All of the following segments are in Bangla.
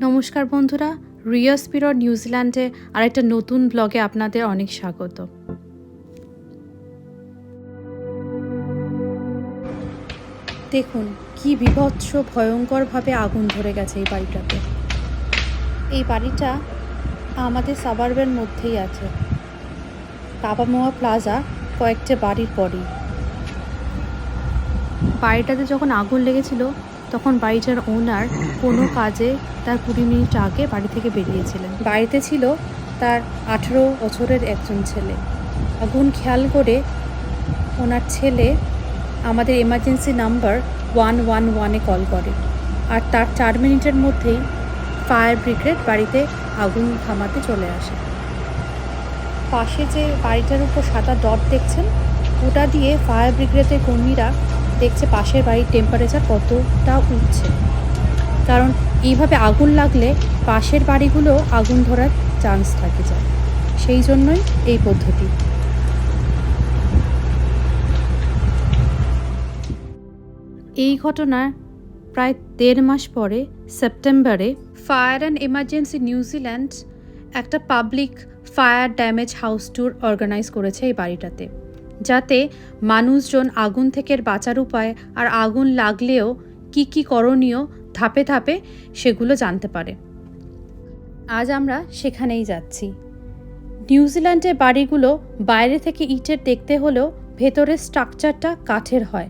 নমস্কার বন্ধুরা, রিয়া স্পিরিট নিউজিল্যান্ডে আরেকটা নতুন ব্লগে আপনাদের অনেক স্বাগত। দেখুন কি বিভৎস ভয়ঙ্করভাবে আগুন ধরে গেছে এই বাড়িটাতে। এই বাড়িটা আমাদের সাবার্বের মধ্যেই আছে, কাবামোয়া প্লাজা কয়েকটা বাড়ির পরই। বাড়িটাতে যখন আগুন লেগেছিল তখন বাড়িটার ওনার কোনো কাজে তার 20 মিনিট আগে বাড়ি থেকে বেরিয়েছিলেন। বাড়িতে ছিল তার 18 বছরের একজন ছেলে। আগুন খেয়াল করে ওনার ছেলে আমাদের এমার্জেন্সি নাম্বার 111-এ কল করে, আর তার 4 মিনিটের মধ্যেই ফায়ার ব্রিগেড বাড়িতে আগুন থামাতে চলে আসে। পাশে যে বাড়িটার উপর সাদা ডট দেখছেন, ওটা দিয়ে ফায়ার ব্রিগেডের কর্মীরা দেখছে পাশের বাড়ির টেম্পারেচার কতটা উঠছে, কারণ এইভাবে আগুন লাগলে পাশের বাড়িগুলো আগুন ধরার চান্স থাকে যায়, সেই জন্যই এই পদ্ধতি। এই ঘটনার প্রায় 1.5 মাস পরে সেপ্টেম্বরে ফায়ার অ্যান্ড এমার্জেন্সি নিউজিল্যান্ড একটা public fire damage house tour organise করেছে এই বাড়িটাতে, যাতে মানুষজন আগুন থেকে বাঁচার উপায় আর আগুন লাগলেও কি করণীয় ধাপে ধাপে সেগুলো জানতে পারে। আজ আমরা সেখানেই যাচ্ছি। নিউজিল্যান্ডের বাড়িগুলো বাইরে থেকে ইটের দেখতে হলেও ভেতরের স্ট্রাকচারটা কাঠের হয়,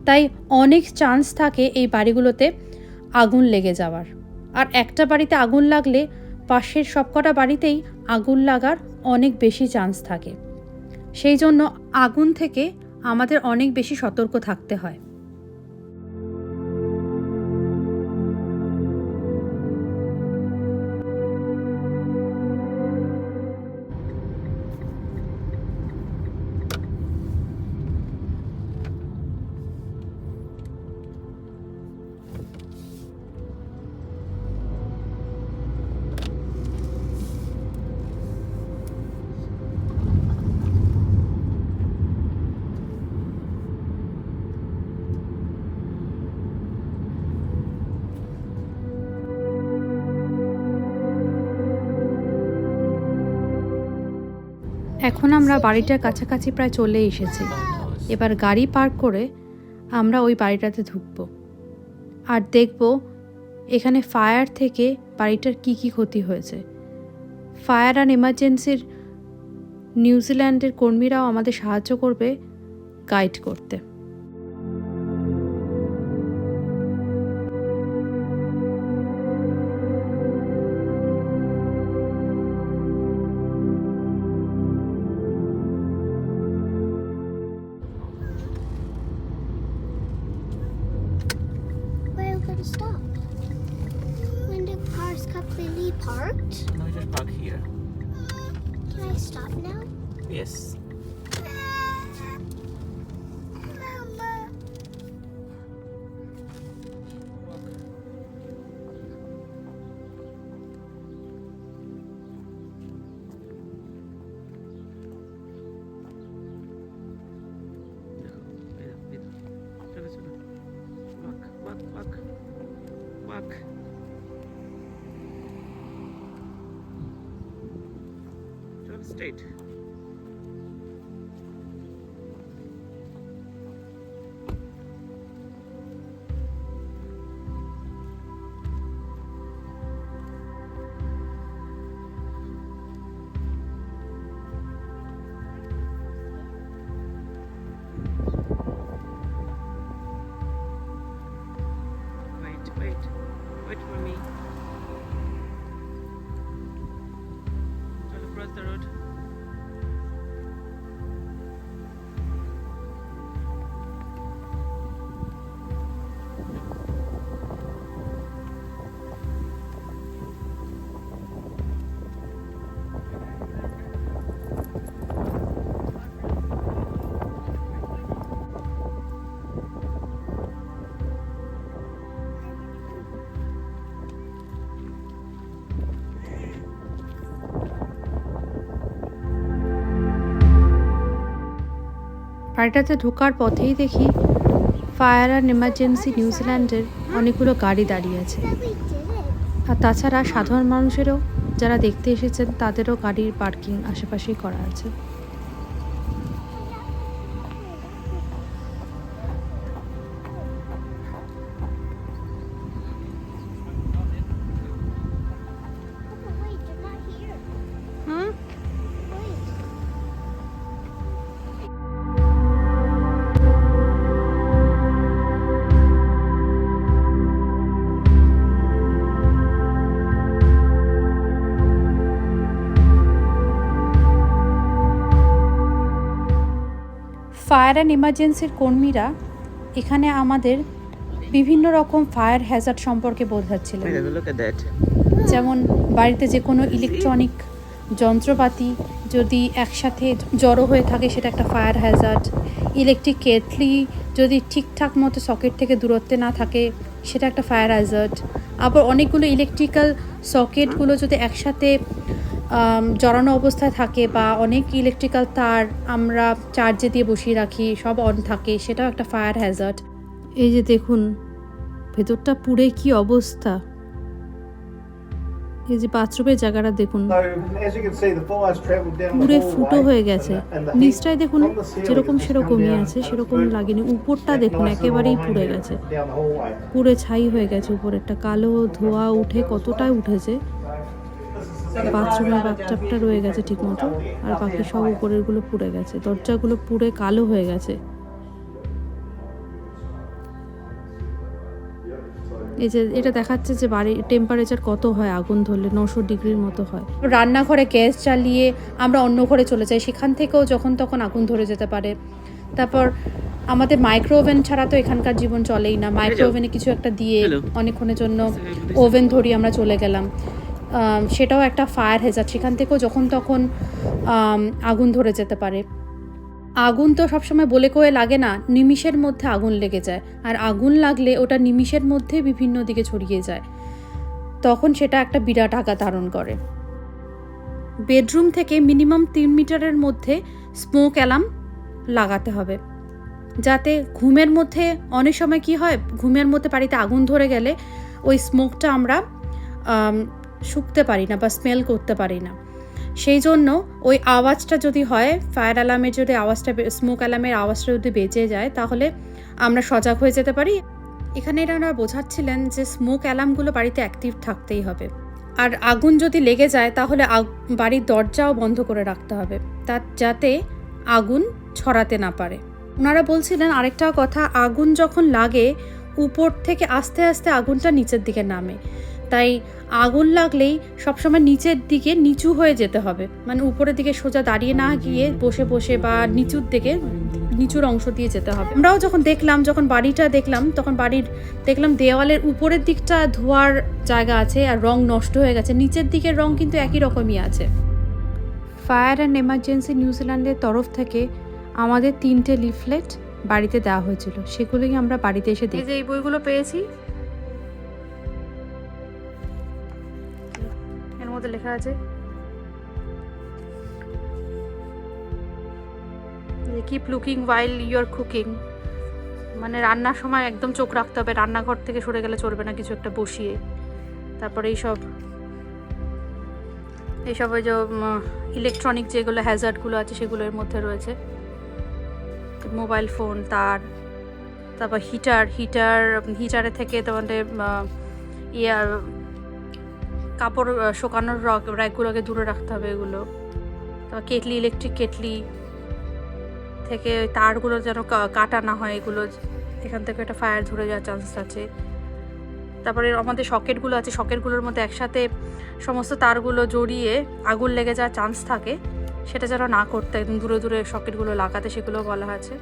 তাই অনেক চান্স থাকে এই বাড়িগুলোতে আগুন লেগে যাওয়ার। আর একটা বাড়িতে আগুন লাগলে পাশের সবকটা বাড়িতেই আগুন লাগার অনেক বেশি চান্স থাকে, সেই জন্য আগুন থেকে আমাদের অনেক বেশি সতর্ক থাকতে হয়। এখন আমরা বাড়িটার কাছাকাছি প্রায় চলে এসেছি। এবার গাড়ি পার্ক করে আমরা ওই বাড়িটাতে ঢুকব আর দেখব এখানে ফায়ার থেকে বাড়িটার কি ক্ষতি হয়েছে। ফায়ার অ্যান্ড এমার্জেন্সির নিউজিল্যান্ডের কর্মীরাও আমাদের সাহায্য করবে গাইড করতে। Stop. When the car's completely parked? No, just park here. Can I stop now? Yes. Mama. Walk. Turn straight. Wait for me. Try to cross the road. বাড়িটাতে ঢোকার পথেই দেখি ফায়ার অ্যান্ড এমার্জেন্সি নিউজিল্যান্ডের অনেকগুলো গাড়ি দাঁড়িয়ে আছে। That we did it. আর তাছাড়া সাধারণ মানুষেরও যারা দেখতে এসেছেন তাদেরও গাড়ির পার্কিং আশেপাশেই করা আছে। Oh, wait, they're not here. Hmm, Wait. Fire and এমার্জেন্সির কর্মীরা এখানে আমাদের বিভিন্ন রকম ফায়ার হ্যাজার্ড সম্পর্কে বোঝাচ্ছিলেন। Wait, have a look at that. যেমন বাড়িতে যে কোনো ইলেকট্রনিক যন্ত্রপাতি যদি একসাথে জড়ো হয়ে থাকে সেটা একটা ফায়ার হ্যাজার্ড। ইলেকট্রিক কেটলি যদি ঠিকঠাক মতো সকেট থেকে দূরত্বে না থাকে সেটা একটা ফায়ার হ্যাজার্ড। আবার অনেকগুলো ইলেকট্রিক্যাল সকেটগুলো যদি একসাথে জড়ানো অবস্থায় থাকে বা অনেক ইলেকট্রিক্যাল তার আমরা চার্জে দিয়ে বসিয়ে রাখি, সব অন থাকে, সেটাও একটা ফায়ার হ্যাজার্ড। এই যে দেখুন ভেতরটা পুড়ে কি অবস্থা, এই যে বাথরুমের জায়গাটা দেখুন So, as you can see, the fire's travelled down the পুরে hallway, ফুটো হয়ে গেছে। and the heat নিচটায় দেখুন from the ceiling যেরকম has just সেরকমই come down আছে, and সেরকম it's লাগেনি। উপরটা that দেখুন nice little একেবারেই line পুড়ে down গেছে, the hallway. পুরে ছাই হয়ে গেছে। উপরেরটা কালো ধোয়া উঠে কতটাই উঠেছে। বাথরুমের বাথটাবটা রয়ে গেছে ঠিক মতো, আর বাকি সব উপরের গুলো পুড়ে গেছে, দরজাগুলো পুড়ে কালো হয়ে গেছে। এই যে এটা দেখাচ্ছে যে বাড়ির টেম্পারেচার কত হয় আগুন ধরলে, 900 ডিগ্রির মতো হয়। রান্নাঘরে গ্যাস জ্বালিয়ে আমরা অন্য ঘরে চলে যাই, সেখান থেকেও যখন তখন আগুন ধরে যেতে পারে। তারপর আমাদের মাইক্রো ওভেন ছাড়া তো এখানকার জীবন চলেই না। মাইক্রো ওভেনে কিছু একটা দিয়ে Hello. অনেকক্ষণের জন্য ওভেন ধরি আমরা চলে গেলাম, সেটাও একটা ফায়ার হ্যাজার্ড। সেখান থেকেও যখন তখন আগুন ধরে যেতে পারে। আগুন তো সবসময় বলে কয়ে লাগে না, নিমিষের মধ্যে আগুন লেগে যায়, আর আগুন লাগলে ওটা নিমিষের মধ্যে বিভিন্ন দিকে ছড়িয়ে যায়, তখন সেটা একটা বিরাট আঘাত ধারণ করে। বেডরুম থেকে মিনিমাম 3 মিটারের মধ্যে স্মোক অ্যালার্ম লাগাতে হবে, যাতে ঘুমের মধ্যে অনেক সময় কি হয়, ঘুমের মধ্যে বাড়িতে আগুন ধরে গেলে ওই স্মোকটা আমরা শুকতে পারি না বা স্মেল করতে পারি না। সেই জন্য ওই আওয়াজটা যদি হয়, ফায়ার অ্যালার্মের যদি আওয়াজটা, স্মোক অ্যালার্মের আওয়াজটা যদি বেজে যায়, তাহলে আমরা সজাগ হয়ে যেতে পারি। এখানে এনারা বোঝাচ্ছিলেন যে স্মোক অ্যালার্মগুলো বাড়িতে অ্যাক্টিভ থাকতেই হবে, আর আগুন যদি লেগে যায় তাহলে বাড়ির দরজাও বন্ধ করে রাখতে হবে, যাতে আগুন ছড়াতে না পারে। ওনারা বলছিলেন আরেকটা কথা, আগুন যখন লাগে উপর থেকে আস্তে আস্তে আগুনটা নিচের দিকে নামে, তাই আগুন লাগলেই সবসময় নিচের দিকে নিচু হয়ে যেতে হবে, মানে উপরের দিকে সোজা দাঁড়িয়ে না গিয়ে বসে বসে বা নিচুর অংশ দিয়ে যেতে হবে। আমরাও যখন বাড়িটা দেখলাম, তখন দেখলাম দেওয়ালের উপরের দিকটা ধোয়ার জায়গা আছে আর রং নষ্ট হয়ে গেছে, নিচের দিকের রং কিন্তু একই রকমই আছে। ফায়ার অ্যান্ড এমার্জেন্সি নিউজিল্যান্ডের তরফ থেকে আমাদের 3টে লিফলেট বাড়িতে দেওয়া হয়েছিল, সেগুলোই আমরা বাড়িতে এসে দেখি। এই বইগুলো পেয়েছি, এর মধ্যে লেখা আছে keep looking while you are cooking, মানে রান্নার সময় একদম চোখ রাখতে হবে, রান্নাঘর থেকে সরে গেলে চলবে না, কিছু একটা বসিয়ে। তারপরে এইসব ওই যে ইলেকট্রনিক যেগুলো হ্যাজার্ডগুলো আছে সেগুলো এর মধ্যে রয়েছে, মোবাইল ফোন, তারপর হিটারের থেকে তোমাদের কাপড় শুকানোর র্যাকগুলোকে দূরে রাখতে হবে এগুলো। তারপর ইলেকট্রিক কেটলি থেকে তারগুলো যেন কাটা না হয়, এগুলো এখান থেকে একটা ফায়ার ধরে যাওয়ার চান্স আছে। তারপরে আমাদের সকেটগুলো আছে, সকেটগুলোর মধ্যে একসাথে সমস্ত তারগুলো জড়িয়ে আগুন লেগে যাওয়ার চান্স থাকে, সেটা যেন না করতে, একদম দূরে দূরে সকেটগুলো লাগাতে, সেগুলো বলা আছে।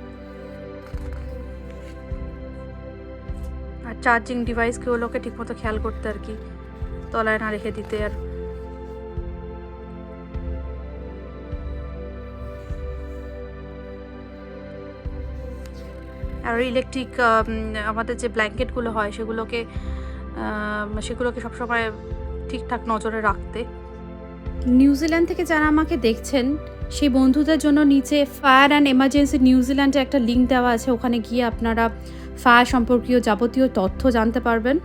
আর চার্জিং ডিভাইসগুলোকে ঠিকমতো খেয়াল করতে আর কি, তলায় না রেখে দিতে। আর ইলেকট্রিক আমাদের যে ব্ল্যাঙ্কেটগুলো হয় সেগুলোকে সবসময় ঠিকঠাক নজরে রাখতে। নিউজিল্যান্ড থেকে যারা আমাকে দেখছেন সেই বন্ধুদের জন্য নিচে ফায়ার অ্যান্ড এমার্জেন্সি নিউজিল্যান্ডে একটা লিঙ্ক দেওয়া আছে, ওখানে গিয়ে আপনারা ফায়ার সম্পর্কীয় যাবতীয় তথ্য জানতে পারবেন।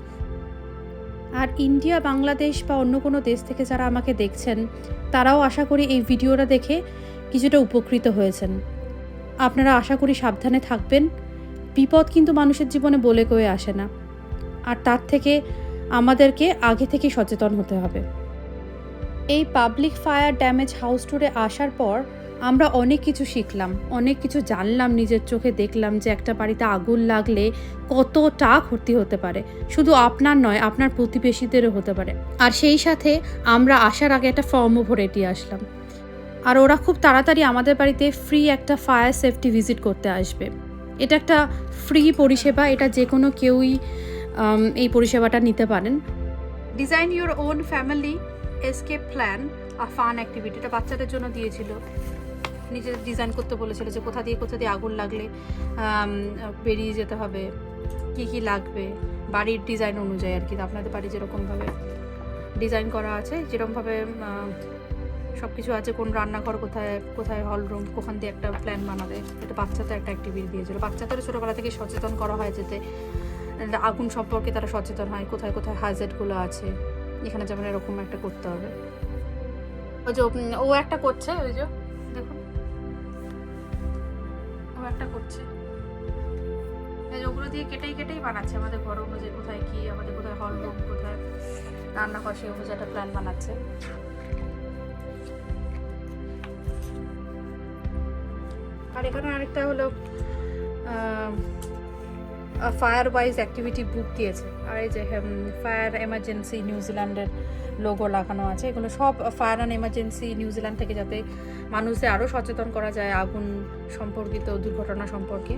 আর ইন্ডিয়া, বাংলাদেশ বা অন্য কোনো দেশ থেকে যারা আমাকে দেখছেন, তারাও আশা করি এই ভিডিওটা দেখে কিছুটা উপকৃত হয়েছেন। আপনারা আশা করি সাবধানে থাকবেন। বিপদ কিন্তু মানুষের জীবনে বলে কয়ে আসে না, আর তার থেকে আমাদেরকে আগে থেকে সচেতন হতে হবে। এই পাবলিক ফায়ার ড্যামেজ হাউস ট্যুরে আসার পর আমরা অনেক কিছু শিখলাম, অনেক কিছু জানলাম, নিজের চোখে দেখলাম যে একটা বাড়িতে আগুন লাগলে কতটা ক্ষতি হতে পারে। শুধু আপনার নয়, আপনার প্রতিবেশীদেরও হতে পারে। আর সেই সাথে আমরা আসার আগে একটা ফর্মও ভরে দিয়ে আসলাম। আর ওরা খুব তাড়াতাড়ি আমাদের বাড়িতে ফ্রি একটা ফায়ার সেফটি ভিজিট করতে আসবে। এটা একটা ফ্রি পরিষেবা, এটা যে কোনো কেউই এই পরিষেবাটা নিতে পারেন। Design your own family escape plan আর ফান অ্যাক্টিভিটি, এটা বাচ্চাদের জন্য দিয়েছিল। নিজে ডিজাইন করতে বলেছিল যে কোথা দিয়ে আগুন লাগলে বেরিয়ে যেতে হবে, কি কি লাগবে, বাড়ির ডিজাইন অনুযায়ী আর কি। আপনাদের বাড়ি যেরকমভাবে ডিজাইন করা আছে, যেরকমভাবে সব কিছু আছে, কোন রান্নাঘর কোথায় কোথায়, হল রুম কোখান দিয়ে একটা প্ল্যান বানাবে। এটা বাচ্চাদের একটা অ্যাক্টিভিটি দিয়েছিল। বাচ্চাদের ছোটোবেলা থেকে সচেতন করা হয় যাতে আগুন সম্পর্কে তারা সচেতন হয়, কোথায় কোথায় হ্যাজার্ডগুলো আছে, এখানে যেমন এরকম একটা করতে হবে। ওই যে ও একটা করছে, ওই যে দেখুন ও একটা করছে, ওগুলো দিয়ে কেটেই বানাচ্ছে আমাদের ঘর অনুযায়ী, কোথায় কি আমাদের, কোথায় হল রুম, কোথায় রান্নাঘর, সেই অনুযায়ী একটা প্ল্যান বানাচ্ছে। আর এখানে আরেকটা হলো ফায়ার ওয়াইজ অ্যাক্টিভিটি বুক দিয়েছে। আর এই যে ফায়ার এমার্জেন্সি নিউজিল্যান্ডের লোগো লাগানো আছে। এগুলো সব ফায়ার অ্যান্ড এমার্জেন্সি নিউজিল্যান্ড থেকে, যাতে মানুষদের আরও সচেতন করা যায় আগুন সম্পর্কিত দুর্ঘটনা সম্পর্কে।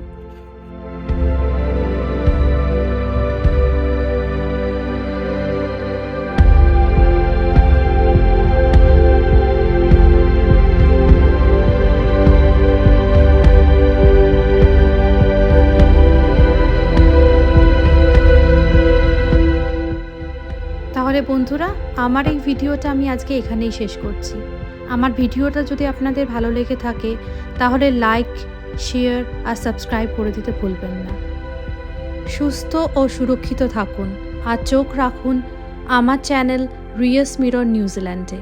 তাহলে বন্ধুরা, আমার এই ভিডিওটা আমি আজকে এখানেই শেষ করছি। আমার ভিডিওটা যদি আপনাদের ভালো লেগে থাকে তাহলে লাইক, শেয়ার আর সাবস্ক্রাইব করে দিতে ভুলবেন না। সুস্থ ও সুরক্ষিত থাকুন আর চোখ রাখুন আমার চ্যানেল রিয়াস মিরর নিউজিল্যান্ডে।